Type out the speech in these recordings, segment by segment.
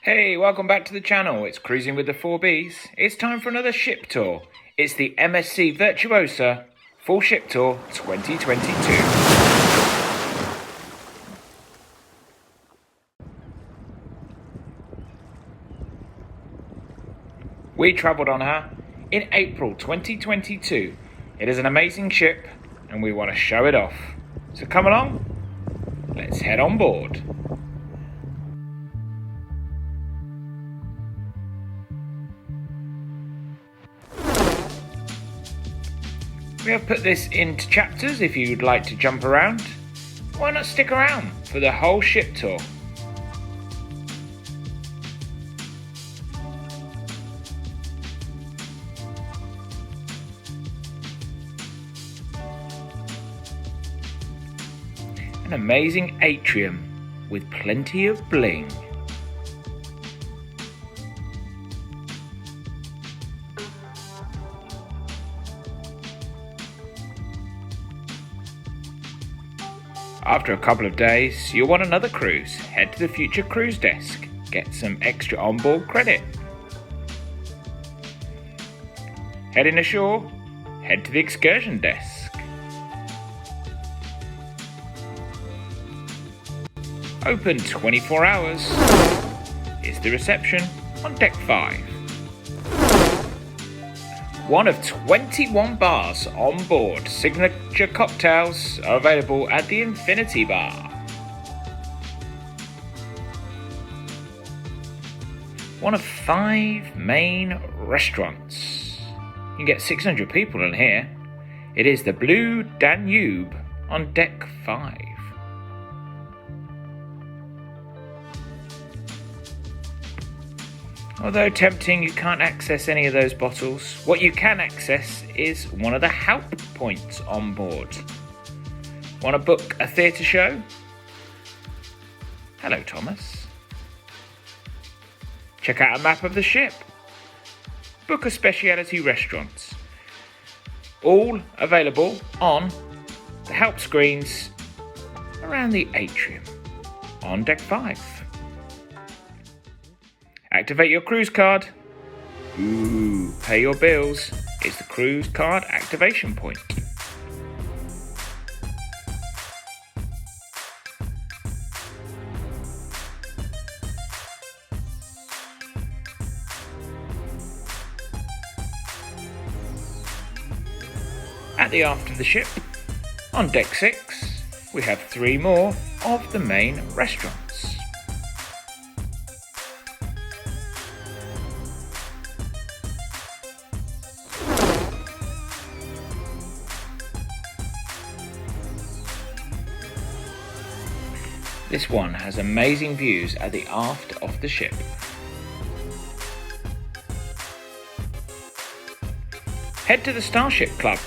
Hey, welcome back to the channel. It's Cruising with the 4Bs. It's time for another ship tour. It's the MSC Virtuosa Full Ship Tour 2022. We travelled on her in April 2022. It is an amazing ship and we want to show it off. So come along, let's head on board. We have put this into chapters if you'd like to jump around. Why not stick around for the whole ship tour? An amazing atrium with plenty of bling. After a couple of days, you'll want another cruise. Head to the Future Cruise Desk. Get some extra onboard credit. Heading ashore, head to the Excursion Desk. Open 24 hours is the reception on Deck 5. One of 21 bars on board. Signature cocktails are available at the Infinity Bar. One of 5 main restaurants. You can get 600 people in here. It is the Blue Danube on Deck 5. Although tempting, you can't access any of those bottles. What you can access is one of the help points on board. Want to book a theatre show? Hello, Thomas. Check out a map of the ship. Book a specialty restaurant. All available on the help screens around the atrium on Deck 5. Activate your cruise card. Ooh, pay your bills. It's the cruise card activation point. At the aft of the ship, on Deck 6, we have 3 more of the main restaurants. This one has amazing views at the aft of the ship. Head to the Starship Club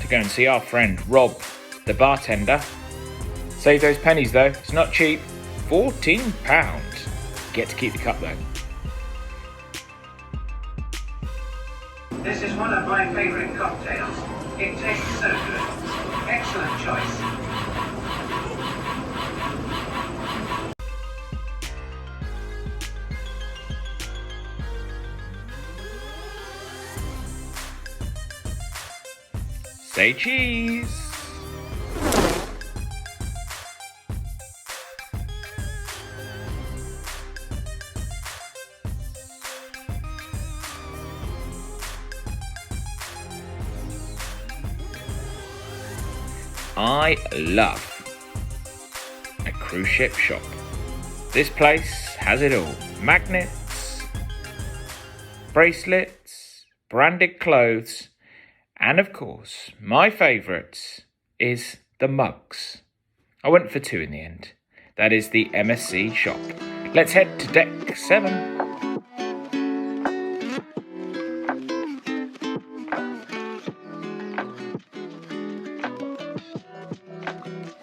to go and see our friend Rob, the bartender. Save those pennies though, it's not cheap. £14. Get to keep the cup though. This is one of my favourite cocktails. It tastes so good. Excellent choice. Say cheese! I love a cruise ship shop. This place has it all. Magnets, bracelets, branded clothes, and of course, my favourite is the mugs. I went for 2 in the end. That is the MSC shop. Let's head to Deck 7.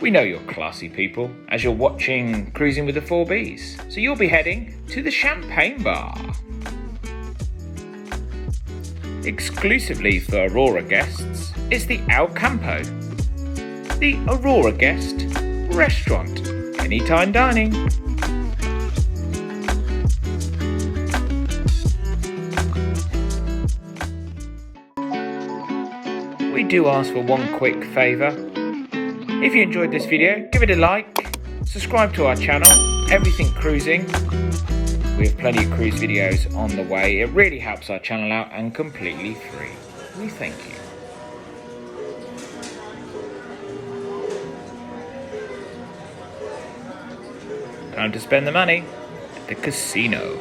We know you're classy people as you're watching Cruising with the 4Bs, so you'll be heading to the Champagne Bar. Exclusively for Aurora guests is the El Campo. the Aurora Guest Restaurant, anytime dining. We do ask for one quick favour. If you enjoyed this video, give it a like, subscribe to our channel, Everything Cruising. We have plenty of cruise videos on the way. It really helps our channel out and completely free. We thank you. Time to spend the money at the casino.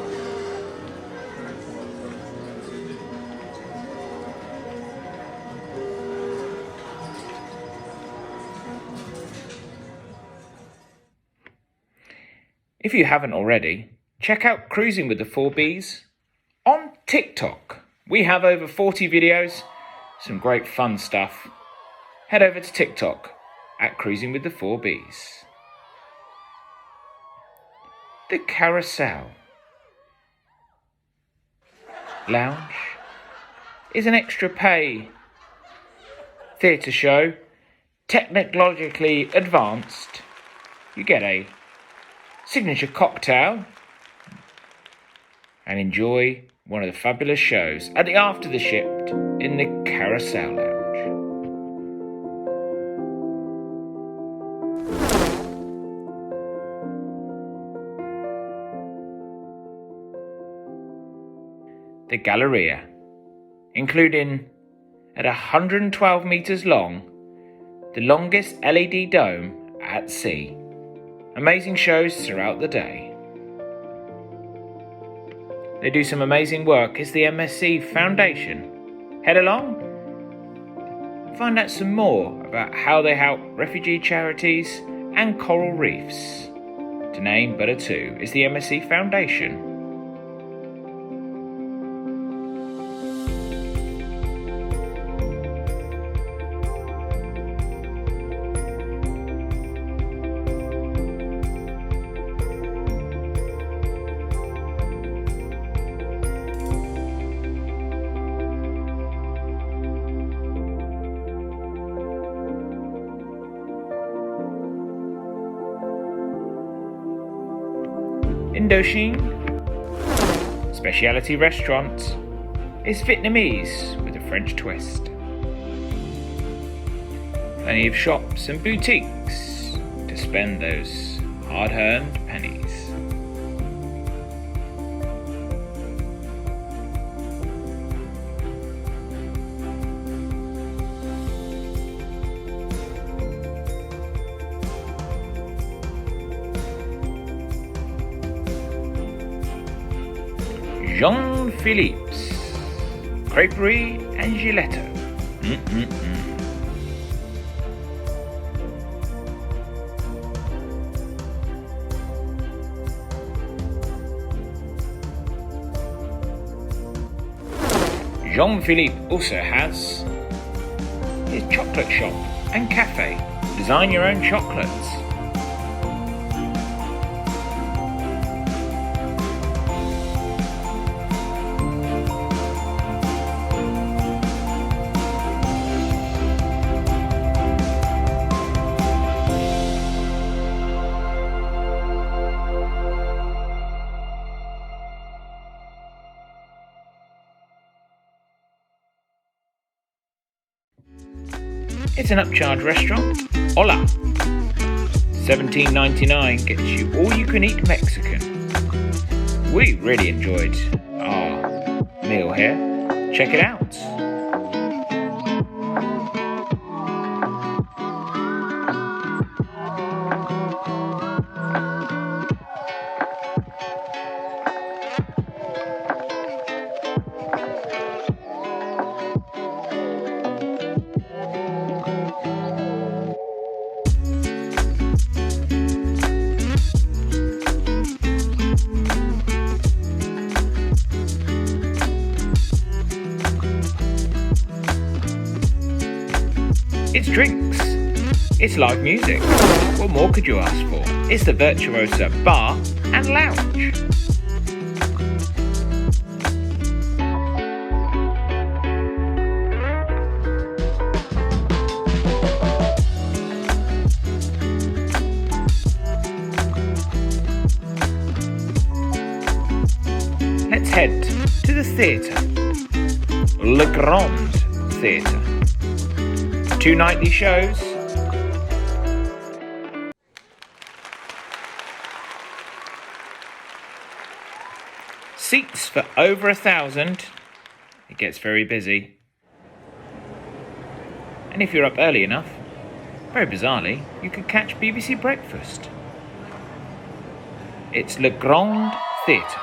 If you haven't already, check out Cruising with the 4Bs on TikTok. We have over 40 videos, some great fun stuff. Head over to TikTok at Cruising with the 4Bs. The Carousel Lounge is an extra pay theatre show, technologically advanced. You get a signature cocktail and enjoy one of the fabulous shows at the After the Ship in the Carousel Lounge. The Galleria, including at 112 metres long, the longest LED dome at sea. Amazing shows throughout the day. They do some amazing work. It's the MSC Foundation. Head along and find out some more about how they help refugee charities and coral reefs. To name but a two is the MSC Foundation. Indochine Specialty Restaurant is Vietnamese with a French twist. Plenty of shops and boutiques to spend those hard-earned pennies. Jean-Philippe's Creperie and Gelato. Jean-Philippe also has his chocolate shop and cafe. Design your own chocolates. It's an upcharge restaurant. Hola! $17.99 gets you all-you-can-eat Mexican. We really enjoyed our meal here. Check it out. It's drinks. It's live music. What more could you ask for? It's the Virtuosa Bar and Lounge. Theatre, Le Grand Theatre. 2 nightly shows. Seats for over 1,000. It gets very busy. And if you're up early enough, very bizarrely, you could catch BBC Breakfast. It's Le Grand Theatre.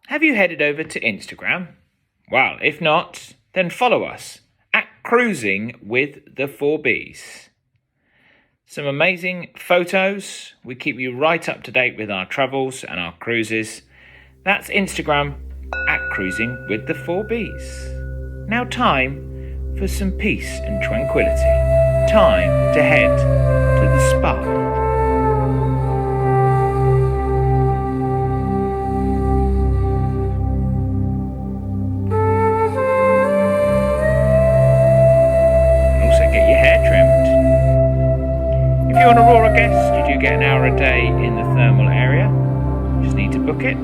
Have you headed over to Instagram? Well, if not, then follow us at Cruising with the 4Bs. Some amazing photos. We keep you right up to date with our travels and our cruises. That's Instagram at Cruising with the 4Bs. Now time for some peace and tranquility. Time to head to the spa. If you're an Aurora guest, you do get an hour a day in the thermal area. Just need to book it.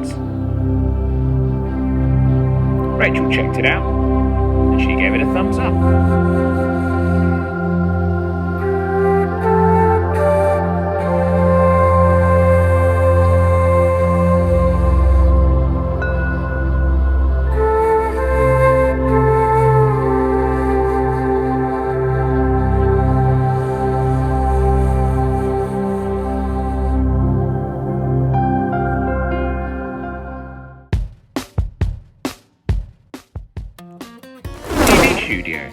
Rachel checked it out and she gave it a thumbs up. Studio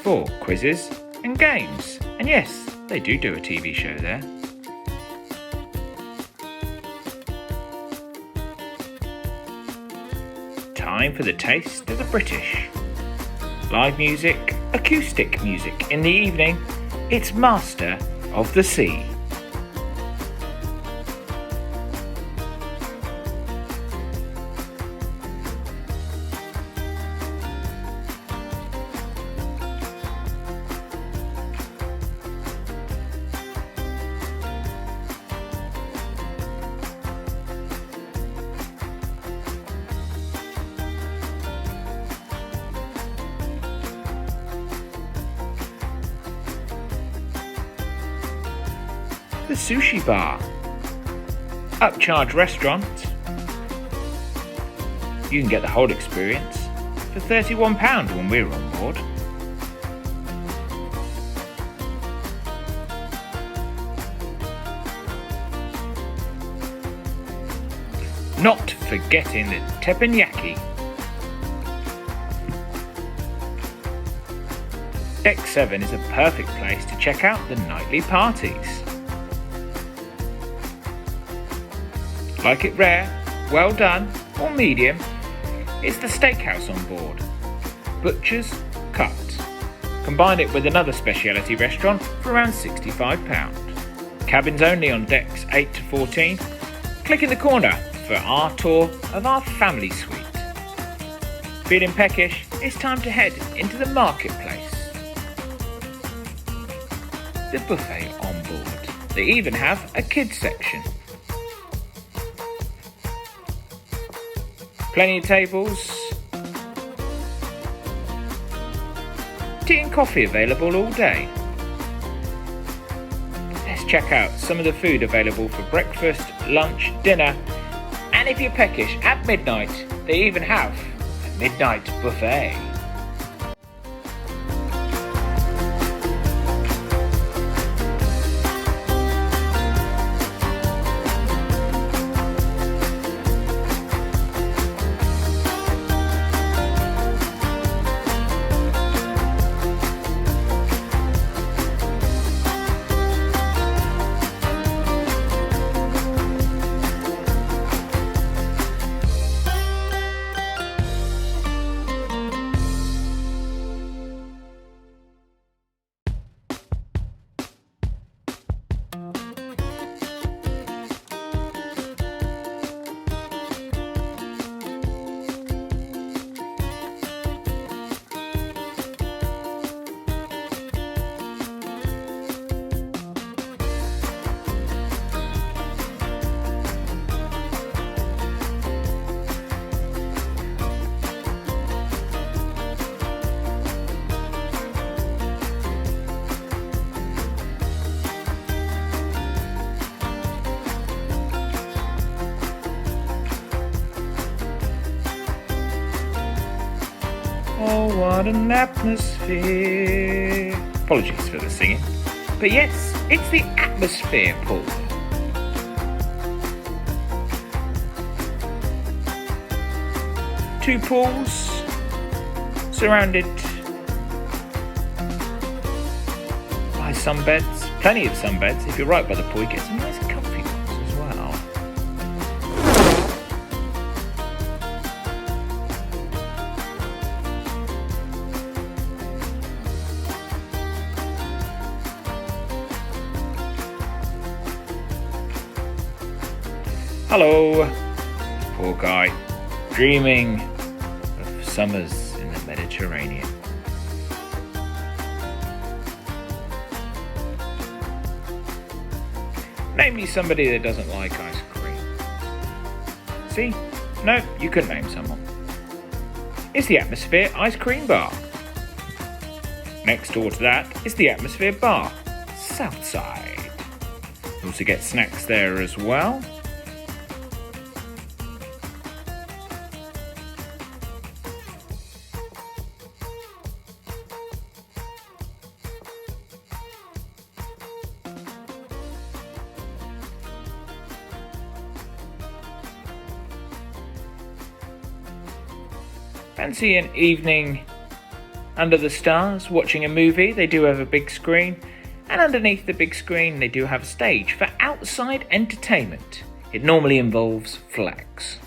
for quizzes and games, and yes, they do a TV show there. Time for the taste of the British. Live music, acoustic music. In the evening, it's Master of the Sea. The Sushi Bar. Upcharge restaurant. You can get the whole experience for £31 when we're on board. Not forgetting the teppanyaki. Deck 7 is a perfect place to check out the nightly parties. Like it rare, well done, or medium, it's the steakhouse on board. Butcher's Cut. Combine it with another specialty restaurant for around £65. Cabins only on decks 8 to 14. Click in the corner for our tour of our family suite. Feeling peckish, it's time to head into the marketplace. The buffet on board. They even have a kids section. Plenty of tables. Tea and coffee available all day. Let's check out some of the food available for breakfast, lunch, dinner, and if you're peckish, at midnight, they even have a midnight buffet. what an atmosphere. Apologies for the singing. But yes, it's the atmosphere pool. Two pools surrounded by sunbeds. Plenty of sunbeds. If you're right by the pool, you get some nice comfy ones as well. Hello, poor guy, dreaming of summers in the Mediterranean. Name me somebody that doesn't like ice cream. See? No, you couldn't name someone. It's the Atmosphere Ice Cream Bar. Next door to that is the Atmosphere Bar, Southside. You also get snacks there as well. Fancy an evening under the stars watching a movie? They do have a big screen, and underneath the big screen they do have a stage for outside entertainment. It normally involves flags.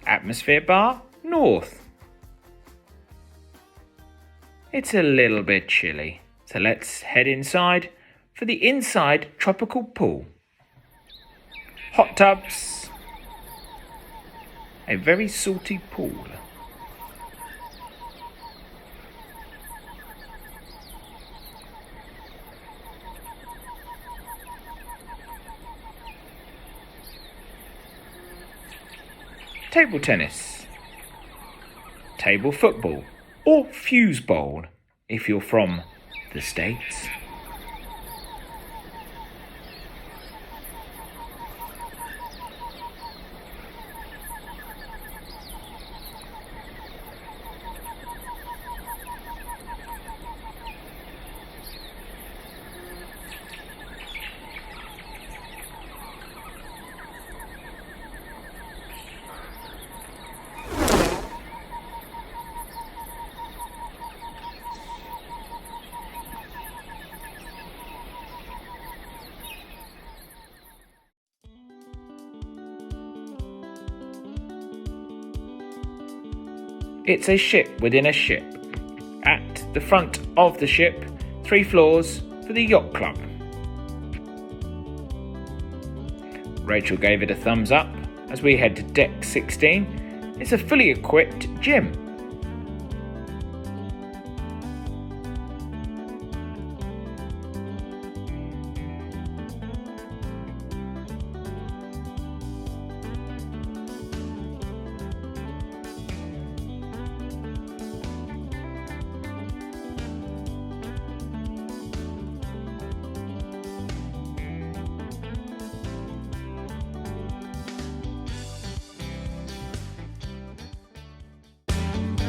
Atmosphere Bar North. It's a little bit chilly, so let's head inside for the inside tropical pool. Hot tubs, a very salty pool. Table tennis, table football, or fuse bowl if you're from the States. It's a ship within a ship. At the front of the ship, 3 floors for the yacht club. Rachel gave it a thumbs up as we head to deck 16. It's a fully equipped gym.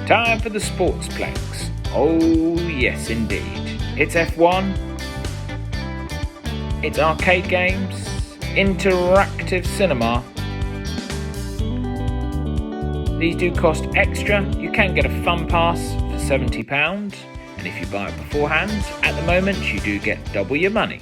Time for the Sportsplex. Oh yes indeed. It's F1, it's arcade games, interactive cinema. These do cost extra. You can get a fun pass for £70, and if you buy it beforehand, at the moment you do get double your money.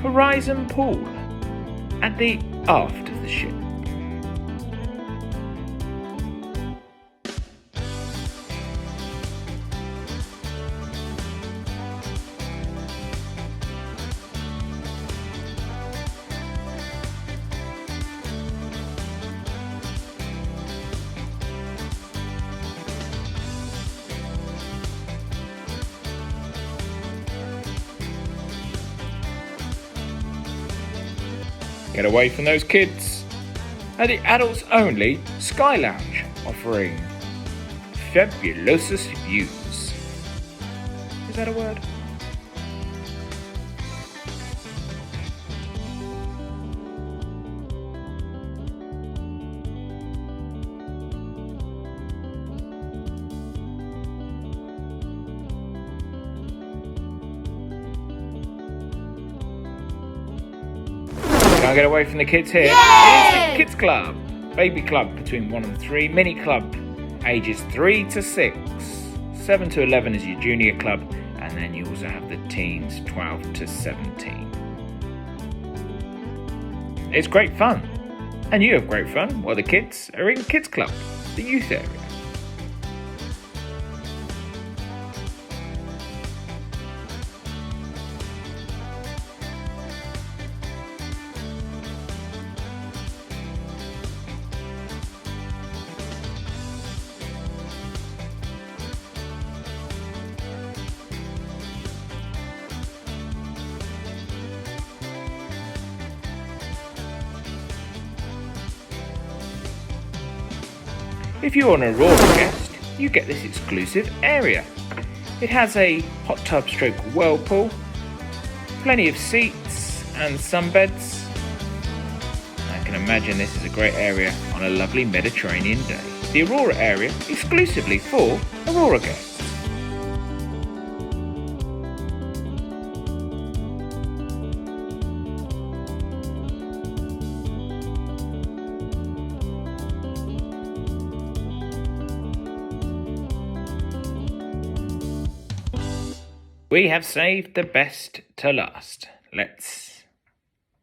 horizon pool at the aft of the ship. Get away from those kids at the adults only Sky Lounge, offering fabulous views. Is that a word? Can't get away from the kids here. It's the Kids Club, Baby Club between 1 and 3, Mini Club ages 3 to 6, 7 to 11 is your Junior Club, and then you also have the Teens 12 to 17. It's great fun, and you have great fun while the kids are in Kids Club, the youth area. If you're an Aurora guest, you get this exclusive area. It has a hot tub stroke whirlpool, plenty of seats and sunbeds. I can imagine this is a great area on a lovely Mediterranean day. The Aurora area exclusively for Aurora guests. We have saved the best to last. Let's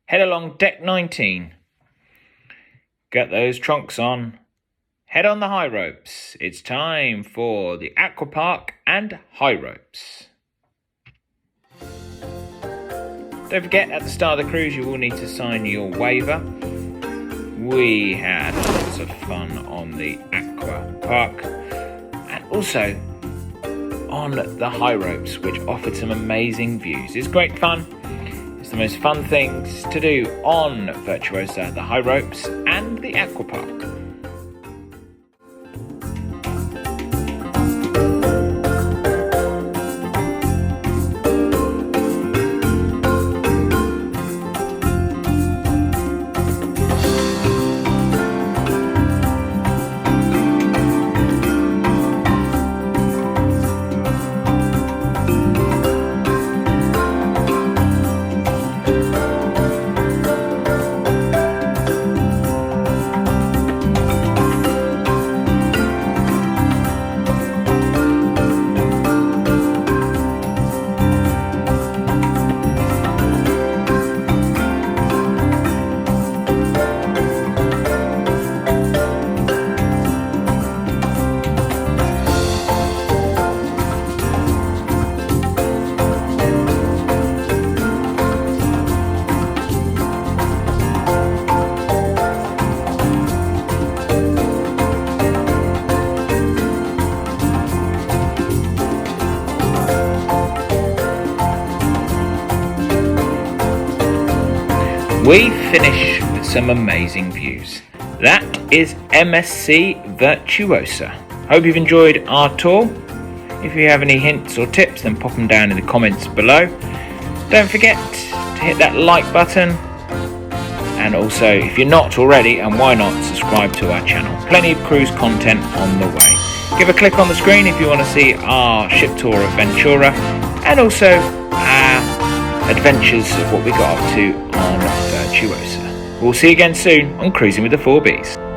head along deck 19. Get those trunks on. Head on the high ropes. It's time for the Aqua Park and high ropes. Don't forget, at the start of the cruise you will need to sign your waiver. We had lots of fun on the Aqua Park and also on the high ropes, which offered some amazing views. It's great fun. It's the most fun things to do on Virtuosa, the high ropes and the Aqua Park. We finish with some amazing views. That is MSC Virtuosa. Hope you've enjoyed our tour. If you have any hints or tips, then pop them down in the comments below. Don't forget to hit that like button, and also if you're not already, and why not, subscribe to our channel. Plenty of cruise content on the way. Give a click on the screen if you want to see our ship tour of Ventura, and also our adventures of what we got up to on Virtuosa. We'll see you again soon on Cruising with the 4Bs.